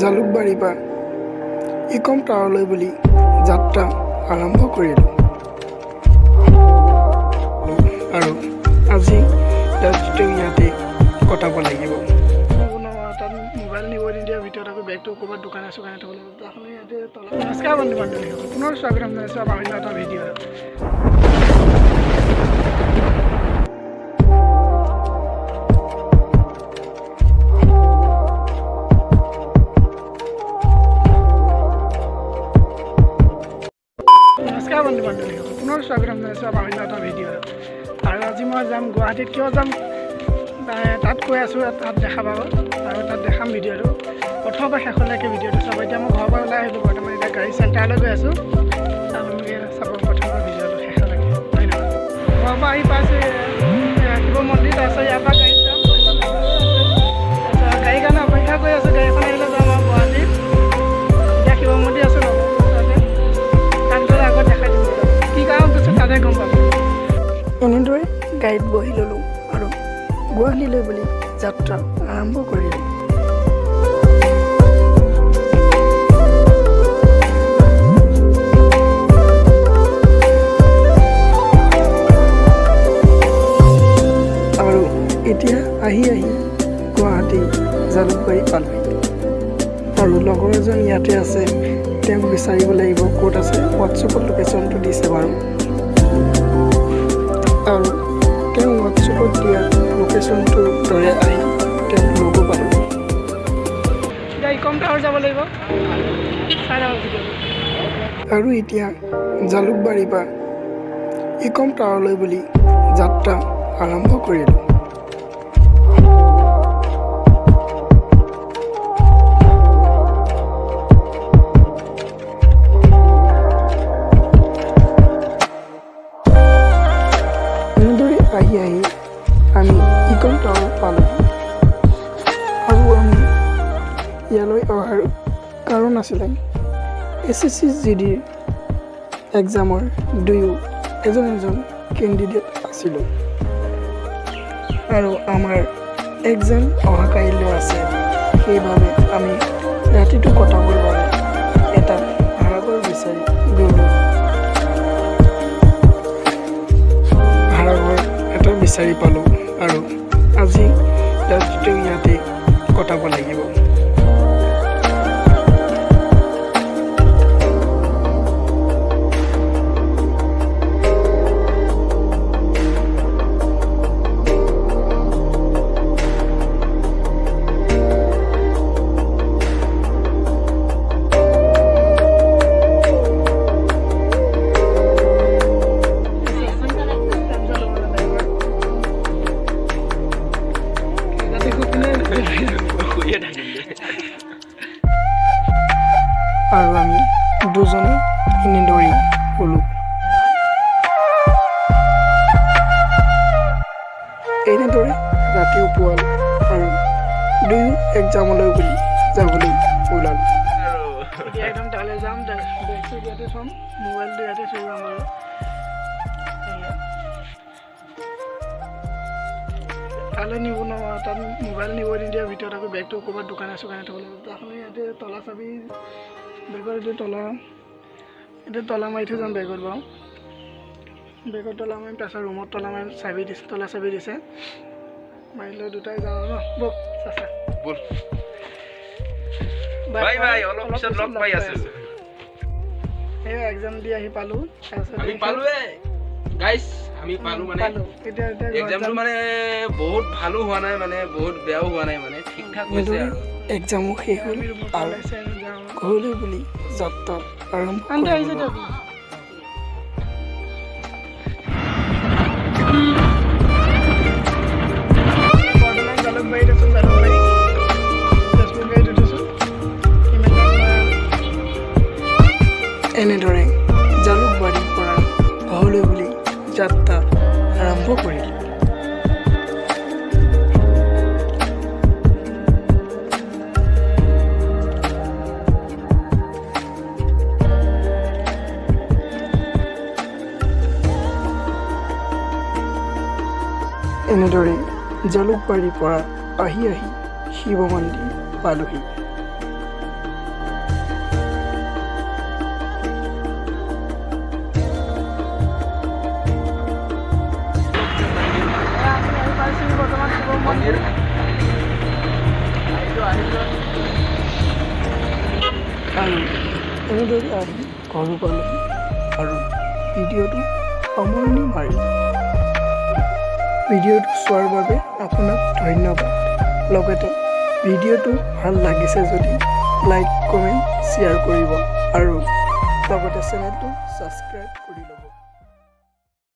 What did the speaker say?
জালুকবাৰীৰ পৰা ইকম টাৱাৰলৈ বুলি যাত্ৰা আৰম্ভ কৰিলোঁ আৰু আজি ৰাতিটো ইয়াতে কটাব লাগিব। তাত মোবাইল নিব নিদিয়াৰ ভিতৰত আকৌ বেগটো ক'ৰবাত দোকানে চোকানে থ'ব লাগিব। তাহলে ইয়াতে তলা নমস্কাৰ বন্ধু বান্ধৱীসকল, পুনৰ স্বাগতম জনাইছোঁ আমাৰ অন্য এটা ভিডিঅ'ত। নমস্কাৰ বন্ধু বান্ধৱীসকল, পুনৰ স্বাগতম জনাইছোঁ আমাৰ অন্য এটা ভিডিঅ'ত। আৰু আজি মই যাম গুৱাহাটীত। কিয় যাম তাত কৈ আছোঁ, তাত দেখা পাব আৰু তাত দেখাম ভিডিঅ'টো। প্ৰথমৰ পৰা শেষলৈকে ভিডিঅ'টো চাব। এতিয়া মই ঘৰৰ পৰা ওলাই আহিলোঁ, বৰ্তমান এতিয়া গাড়ী চেণ্টাৰলৈ গৈ আছোঁ। আপোনালোকে চাব প্ৰথমৰ ভিডিঅ'টো শেষলৈকে, হয় নহয়? ঘৰৰ পৰা আহি পাইছোঁ শিৱ মন্দিৰ, তাৰপিছত ইয়াৰ পৰা গাড়ীত যাম। গাড়ীৰ কাৰণে অপেক্ষা কৰি আছোঁ, গাড়ীখন আহিলে যাম আৰু গুৱাহাটীত। এতিয়া শিৱ মন্দিৰ আছে ন, তাত গ'লে আগত দেখাই দিম কি কাৰণত গৈছোঁ, তাতে গম পাব। এনেদৰে গাড়ীত বহি ল'লোঁ আৰু গুৱাহাটীলৈ বুলি যাত্ৰা আৰম্ভ কৰিলোঁ। আৰু এতিয়া আহি গুৱাহাটী জালুকবাৰী পালোহি আৰু লগৰ এজন ইয়াতে আছে, তেওঁক বিচাৰিব লাগিব ক'ত আছে। হোৱাটছএপত লোকেশ্যনটো দিছে বাৰু, আৰু তেওঁ হোৱাটছএপত দিয়া লোকেশ্যনটোৰ দৰে আহি তেওঁক ল'ব পাৰোঁ। এতিয়া ইকম টাৱাৰ যাব লাগিব আৰু এতিয়া জালুকবাৰীৰ পৰা ইকম টাৱাৰলৈ বুলি যাত্ৰা আৰম্ভ কৰিলোঁ। এনেদৰে আহি আমি ইকম টাৱাৰ পালোঁ আৰু আমি ইয়ালৈ অহাৰ কাৰণ আছিলে SSC GDৰ এক্সামৰ দুয়ো এজন কেণ্ডিডেট আছিলোঁ আৰু আমাৰ এক্সাম অহাকালিলৈ আছে। সেইবাবে আমি ৰাতিটো কটাবৰ বাবে এটা ভাড়াঘৰ বিচাৰি গ'লোঁ। ভাড়াঘৰ এটা বিচাৰি পালোঁ আৰু আজি ৰাতিটো ইয়াতে কটাব লাগিব। আৰু আমি দুজনে এনেদৰে গ'লোঁ। এনেদৰে ৰাতি পুৱাল আৰু দুয়ো এক্সামলৈ বুলি যাবলৈ ওলালোঁ। এতিয়া একদম তালৈ যাম, বেগটো ইয়াতে থ'ম, মোবাইলটো ইয়াতে থৈ যাম আৰু তালৈ নিব নোৱাৰোঁ। তাত মোবাইল নিব নিদিয়াৰ ভিতৰত আকৌ বেগটো ক'ৰবাত দোকানে চোকানে থ'ব লাগিব। তাহলে ইয়াতে তলা চাবি বেগৰ এতিয়া তলা মাৰি থৈ যাম বেগত বাৰু। বেগত তলা মাৰিম, তাৰপিছত ৰুমত তলা মাৰিম, তলা চাবি দিছে মাৰিলৈ দুটাই যাওঁ ন। ব'ল চাচা ব'ল, বাই বাই, অলপ পিছত লগ পাই আছোঁ। এই এক্সাম দি আহি পালোঁ, তাৰপিছত আমি পালোঁৱে গাইছ, আমি পালোঁ মানে এক্সামটো মানে বহুত ভালো হোৱা নাই, মানে বহুত বেয়াও হোৱা নাই, মানে ঠিক ঠাক হৈছে আৰু এক্সামো শেষ হ'ল আৰু ঘৰলৈ বুলি যাত্ৰা আৰম্ভ কৰিলোঁ। এনেদৰে জালুকবাৰীৰ পৰা ঘৰলৈ বুলি যাত্ৰা আৰম্ভ কৰিলোঁ। এনেদৰে জালুকবাৰীৰ পৰা আহি শিৱ মন্দিৰ পালোহি। মন্দিৰ আৰু এনেদৰে আহি ঘৰ পালেহি আৰু ভিডিঅ'টো সামৰণি মাৰিলোঁ। ভিডিঅ'টো চোৱাৰ বাবে আপোনাক ধন্যবাদ। লগতে ভিডিঅ'টো ভাল লাগিছে যদি লাইক কমেণ্ট শ্বেয়াৰ কৰিব আৰু লগতে চেনেলটো ছাবস্ক্ৰাইব